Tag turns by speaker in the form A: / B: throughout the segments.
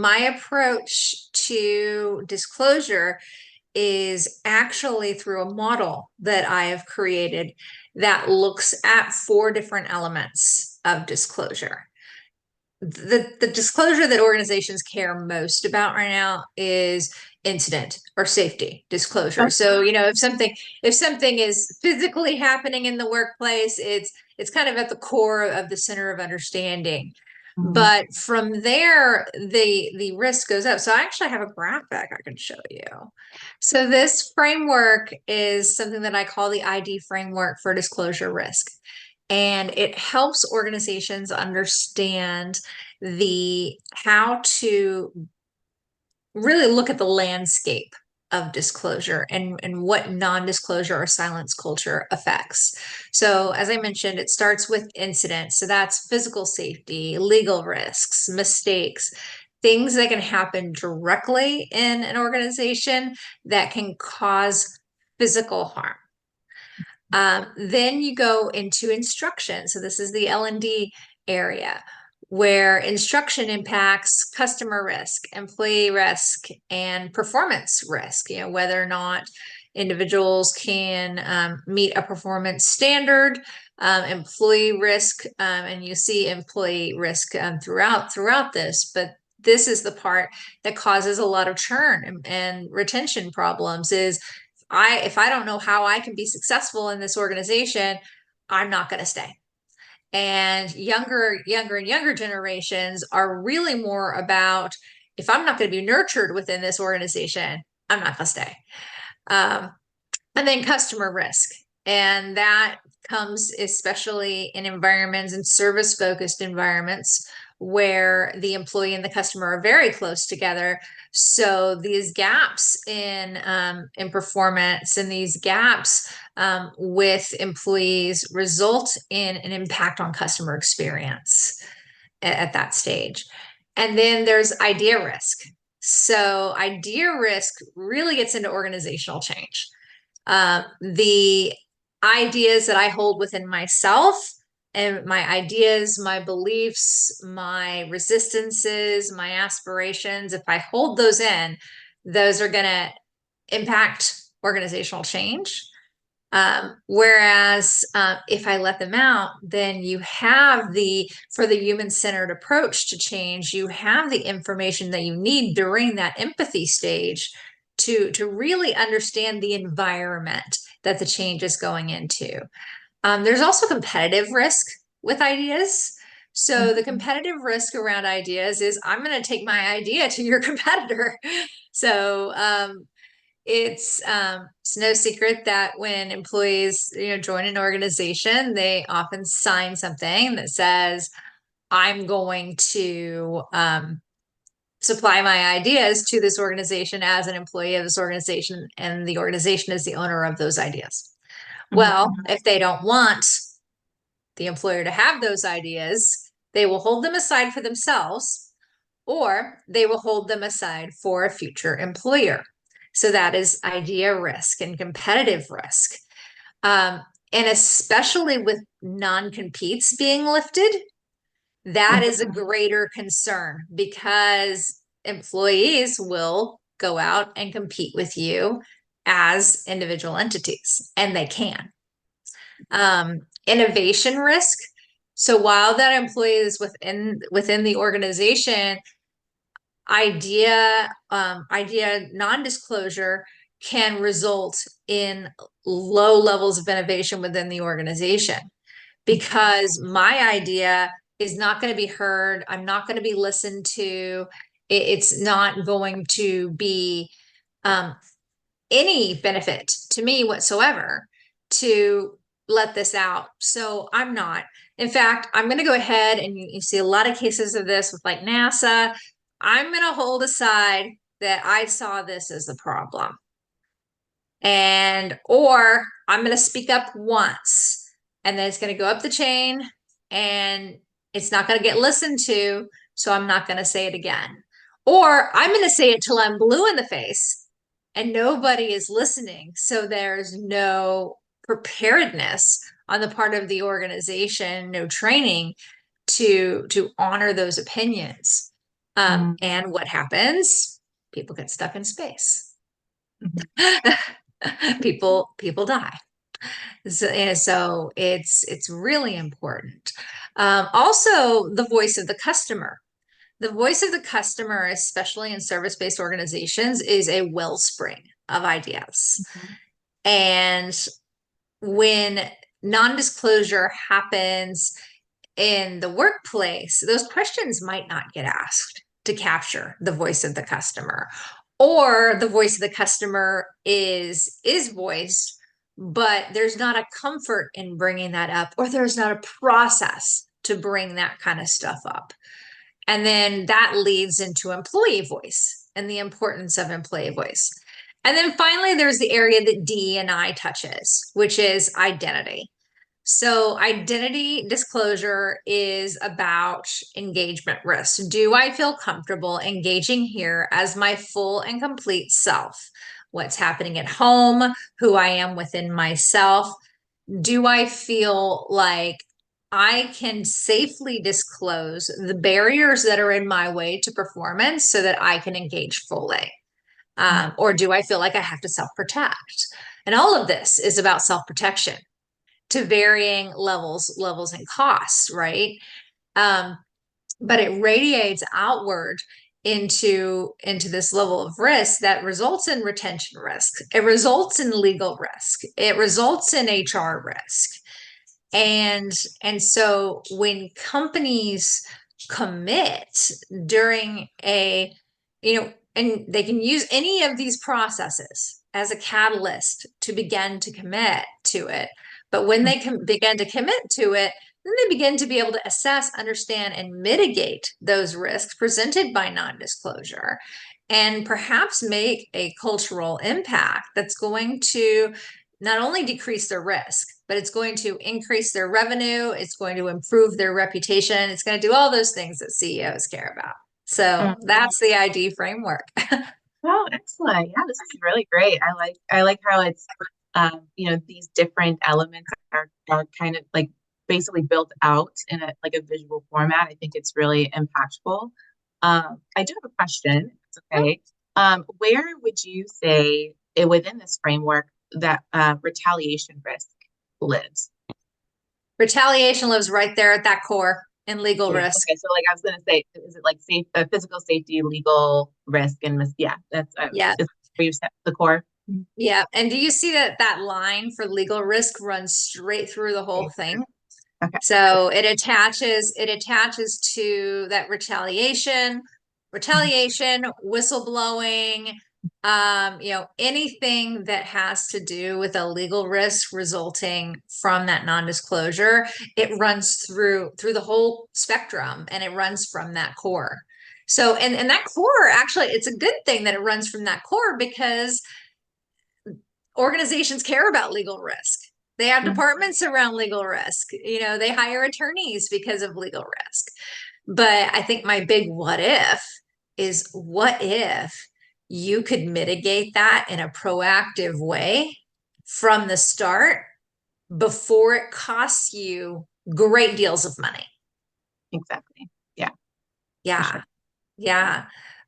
A: my approach to disclosure is actually through a model that I have created that looks at 4 different elements of disclosure. The disclosure that organizations care most about right now is incident or safety disclosure. So, if something is physically happening in the workplace, it's kind of at the core of the center of understanding. But from there, the risk goes up. So I actually have a graphic I can show you. So this framework is something that I call the ID framework for disclosure risk. And it helps organizations understand how to really look at the landscape of disclosure and what non-disclosure or silence culture affects. So as I mentioned, it starts with incidents. So that's physical safety, legal risks, mistakes, things that can happen directly in an organization that can cause physical harm. Then you go into instruction. So this is the L&D area where instruction impacts customer risk, employee risk, and performance risk, whether or not individuals can meet a performance standard, employee risk, and you see employee risk throughout this, but this is the part that causes a lot of churn and retention problems is if I don't know how I can be successful in this organization, I'm not going to stay. And younger and younger generations are really more about, if I'm not going to be nurtured within this organization, I'm not going to stay. And then customer risk. And that comes especially in environments and service-focused environments where the employee and the customer are very close together. So these gaps in performance and these gaps with employees result in an impact on customer experience at that stage. And then there's idea risk. So idea risk really gets into organizational change. The ideas that I hold within myself and my ideas, my beliefs, my resistances, my aspirations, if I hold those in, those are going to impact organizational change. Whereas if I let them out, then you have for the human-centered approach to change, you have the information that you need during that empathy stage to really understand the environment that the change is going into. There's also competitive risk with ideas. So the competitive risk around ideas is I'm going to take my idea to your competitor. So it's no secret that when employees join an organization, they often sign something that says, I'm going to supply my ideas to this organization as an employee of this organization, and the organization is the owner of those ideas. Well, if they don't want the employer to have those ideas, they will hold them aside for themselves, or they will hold them aside for a future employer. So that is idea risk and competitive risk. And especially with non-competes being lifted, that is a greater concern because employees will go out and compete with you as individual entities, and they can. Innovation risk. So while that employee is within the organization, idea non-disclosure can result in low levels of innovation within the organization because my idea is not going to be heard. I'm not going to be listened to. It's not going to be any benefit to me whatsoever to let this out. So I'm not. In fact, I'm going to go ahead, and you see a lot of cases of this with like NASA. I'm going to hold aside that I saw this as a problem. Or I'm going to speak up once, and then it's going to go up the chain, and it's not going to get listened to, so I'm not going to say it again. Or I'm going to say it till I'm blue in the face, and nobody is listening, so there's no preparedness on the part of the organization, no training to honor those opinions. And what happens? People get stuck in space. People die. So it's really important. Also, the voice of the customer. The voice of the customer, especially in service-based organizations, is a wellspring of ideas. And when non-disclosure happens in the workplace, those questions might not get asked to capture the voice of the customer, or the voice of the customer is voiced, but there's not a comfort in bringing that up, or there's not a process to bring that kind of stuff up. And then that leads into employee voice and the importance of employee voice. And then finally, there's the area that DE&I touches, which is identity. So identity disclosure is about engagement risk. Do I feel comfortable engaging here as my full and complete self? What's happening at home, who I am within myself? Do I feel like I can safely disclose the barriers that are in my way to performance so that I can engage fully? Or do I feel like I have to self-protect? And all of this is about self-protection to varying levels and costs, right? But it radiates outward into this level of risk that results in retention risk. It results in legal risk. It results in HR risk. And so when companies commit during a, and they can use any of these processes as a catalyst to begin to commit to it. But when they begin to commit to it, then they begin to be able to assess, understand, and mitigate those risks presented by non-disclosure, and perhaps make a cultural impact that's going to not only decrease their risk, but it's going to increase their revenue. It's going to improve their reputation. It's going to do all those things that CEOs care about. So that's the ID framework.
B: Oh, excellent. Yeah, this is really great. I like how it's these different elements are kind of like basically built out in a visual format. I think it's really impactful. I do have a question. It's okay. Where would you say within this framework that retaliation risk lives?
A: Retaliation lives right there at that core in legal risk.
B: Okay, so like I was going to say, is it like physical safety, legal risk, and yeah, that's
A: yeah,
B: is where you set the core.
A: Yeah, and do you see that line for legal risk runs straight through the whole thing?
B: Okay.
A: So it attaches to that retaliation, whistleblowing, anything that has to do with a legal risk resulting from that non-disclosure, it runs through the whole spectrum, and it runs from that core. So, and that core, actually, it's a good thing that it runs from that core, because organizations care about legal risk. They have departments around legal risk. They hire attorneys because of legal risk. But I think my big what if is, what if you could mitigate that in a proactive way from the start before it costs you great deals of money?
B: Exactly. Yeah.
A: Yeah.
B: Sure.
A: Yeah.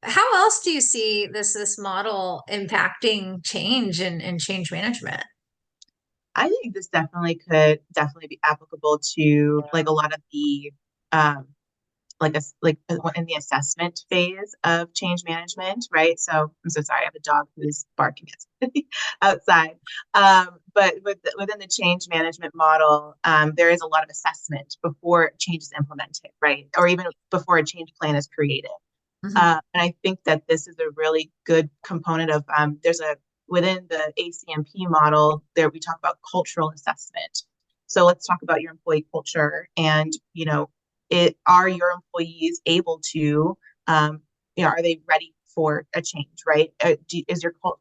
A: How else do you see this model impacting change and change management?
B: I think this could definitely be applicable to like a lot of the um in the assessment phase of change management, right? So I'm so sorry, I have a dog who's barking at me outside. But within the change management model, there is a lot of assessment before change is implemented, right? Or even before a change plan is created. And I think that this is a really good component of within the ACMP model there we talk about cultural assessment. So let's talk about your employee culture, and are your employees able to are they ready for a change, right? Can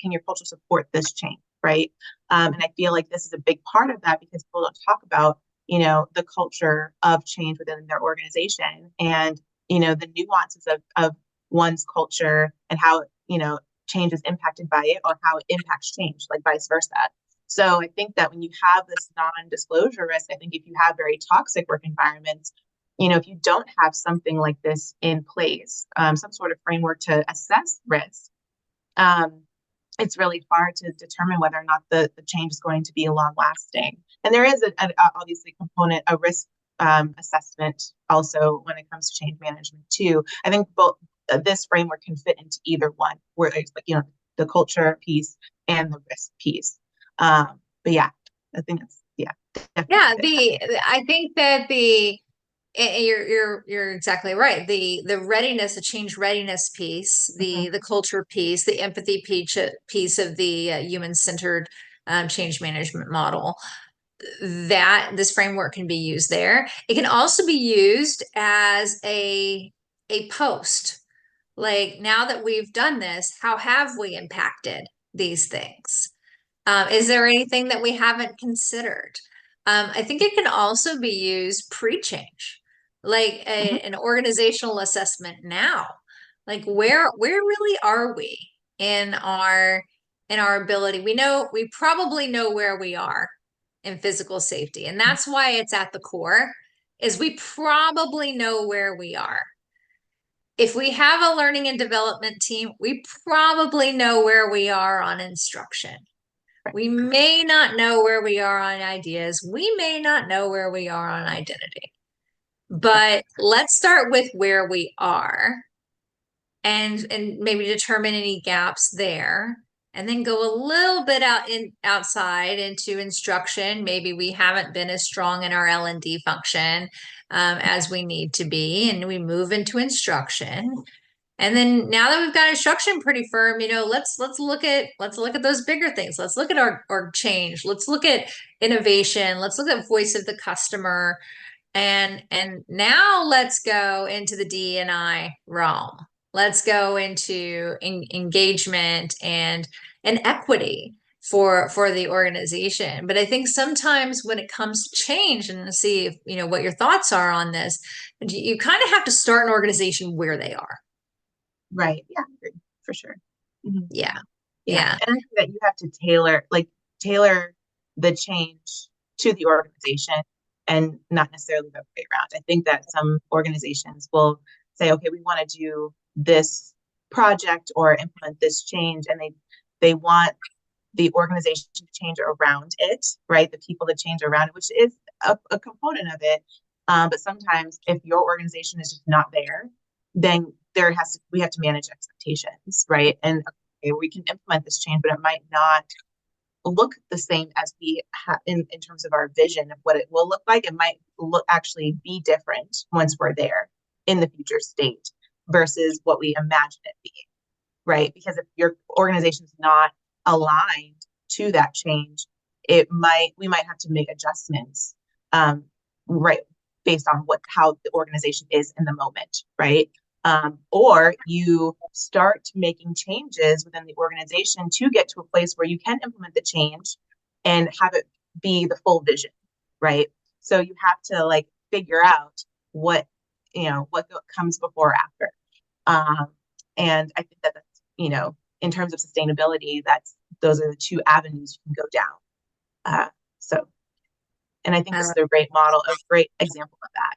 B: your culture support this change, right? And I feel like this is a big part of that, because people don't talk about the culture of change within their organization, and the nuances of one's culture, and how change is impacted by it, or how it impacts change, like vice versa. So I think that when you have this non-disclosure risk, I think if you have very toxic work environments, if you don't have something like this in place, some sort of framework to assess risk, um, it's really hard to determine whether or not the change is going to be long lasting. And there is obviously component, a risk assessment also when it comes to change management too. I think both this framework can fit into either one, where it's like, the culture piece and the risk piece. But yeah, I think it's, yeah,
A: Yeah,
B: definitely.
A: I think that you're exactly right. The readiness, the change readiness piece,
B: Mhm.
A: the culture piece, the empathy piece of the human-centered change management model, that this framework can be used there. It can also be used as a post. Like, now that we've done this, how have we impacted these things? Is there anything that we haven't considered? I think it can also be used pre-change, like
B: Mhm.
A: an organizational assessment now. Like, where really are we in our ability? We probably know where we are in physical safety, and that's why it's at the core, is we probably know where we are. If we have a learning and development team, we probably know where we are on instruction. We may not know where we are on ideas. We may not know where we are on identity. But let's start with where we are and maybe determine any gaps there. And then go a little bit outside into instruction. Maybe we haven't been as strong in our L&D function as we need to be, and we move into instruction. And then now that we've got instruction pretty firm, let's look at those bigger things. Let's look at our change. Let's look at innovation. Let's look at voice of the customer. And now let's go into the D&I realm. Let's go into engagement and equity for the organization. But I think sometimes when it comes to change, and see if what your thoughts are on this, you kind of have to start an organization where they are.
B: Right. Yeah, I agree, for sure. Mhm.
A: Yeah.
B: Yeah.
A: Yeah.
B: And I think that you have to tailor the change to the organization and not necessarily the other way around. I think that some organizations will say, okay, we want to do this project or implement this change, and they want the organization to change around it, right? The people that change around it, which is a component of it. But sometimes if your organization is just not there, then we have to manage expectations, right? And okay, we can implement this change, but it might not look the same as we have in terms of our vision of what it will look like. It might actually be different once we're there in the future state versus what we imagine it being, right? Because if your organization's not aligned to that change, we might have to make adjustments, right, based on how the organization is in the moment, right? Or you start making changes within the organization to get to a place where you can implement the change and have it be the full vision, right? So you have to like figure out what comes before or after. And I think that that's, in terms of sustainability, those are the two avenues you can go down. So, and I think this is a great model, a great example of that.